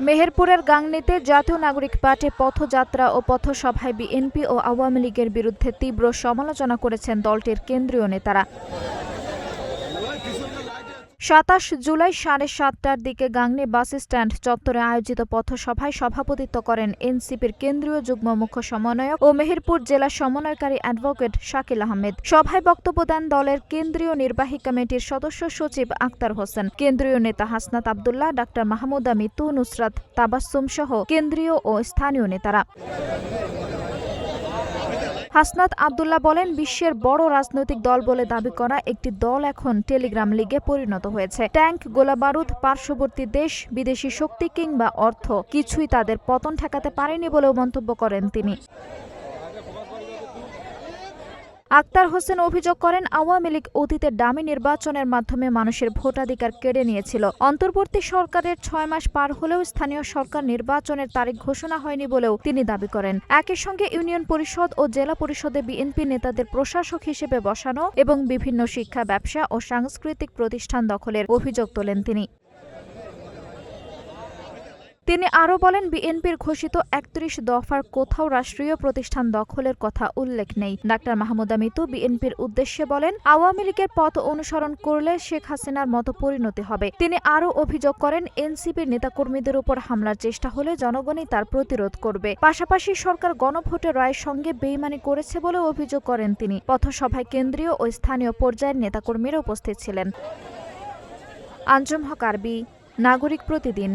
মেহেরপুরের গাংনীতে জাতীয় নাগরিক পার্টি পথযাত্রা ও পথসভায় বিএনপি ও আওয়ামী লীগের বিরুদ্ধে তীব্র সমালোচনা করেছেন দলটির কেন্দ্রীয় নেতারা। ২৭ জুলাই ৭:৩০টার দিকে গাংনী বাস স্ট্যান্ড চত্বরে আয়োজিত পথসভায় সভাপতিত্ব করেন এনসিপির কেন্দ্রীয় যুগ্ম মুখ্য সমন্বয়ক ও মেহেরপুর জেলা সমন্বয়কারী অ্যাডভোকেট শাকিল আহমেদ। সভায় বক্তব্য দেন দলের কেন্দ্রীয় নির্বাহী কমিটির সদস্য সচিব আক্তার হোসেন, কেন্দ্রীয় নেতা হাসনাত আব্দুল্লাহ, ডাক্তার মাহমুদা মিতু, নুসরাত তাবাসসুম সহ কেন্দ্রীয় ও স্থানীয় নেতারা। হাসনাত আব্দুল্লাহ বলেন, বিশ্বের বড় রাজনৈতিক দল বলে দাবি করা একটি দল এখন টেলিগ্রাম লিগে পরিণত হয়েছে। ট্যাঙ্ক, গোলাবারুদ, পার্শ্ববর্তী দেশ, বিদেশি শক্তি কিংবা অর্থ কিছুই তাদের পতন ঠেকাতে পারেনি বলেও মন্তব্য করেন তিনি। আক্তার হোসেন অভিযোগ করেন, আওয়ামী লীগ অতীতে ডামি নির্বাচনের মাধ্যমে মানুষের ভোটাধিকার কেড়ে নিয়েছিল। অন্তর্বর্তী সরকারের ৬ মাস পার হলেও স্থানীয় সরকার নির্বাচনের তারিখ ঘোষণা হয়নি বলেও তিনি দাবি করেন। একই সঙ্গে ইউনিয়ন পরিষদ ও জেলা পরিষদে বিএনপি নেতাদের প্রশাসক হিসেবে বসানো এবং বিভিন্ন শিক্ষা, ব্যবসা ও সাংস্কৃতিক প্রতিষ্ঠান দখলের অভিযোগ তোলেন তিনি। তিনি আরও বলেন, বিএনপির ঘোষিত ৩১ দফার কোথাও রাষ্ট্রীয় প্রতিষ্ঠান দখলের কথা উল্লেখ নেই। ডাক্তার মাহমুদা মিতু বিএনপির উদ্দেশ্যে বলেন, আওয়ামী লীগের পথ অনুসরণ করলে শেখ হাসিনার মতো পরিণতি হবে। তিনি আরও অভিযোগ করেন, এনসিপির নেতাকর্মীদের উপর হামলার চেষ্টা হলে জনগণই তার প্রতিরোধ করবে। পাশাপাশি সরকার গণভোটের রায়ের সঙ্গে বেইমানি করেছে বলে অভিযোগ করেন তিনি। পথসভায় কেন্দ্রীয় ও স্থানীয় পর্যায়ের নেতাকর্মীরা উপস্থিত ছিলেন। আঞ্জুম হক আরবি, নাগরিক প্রতিদিন।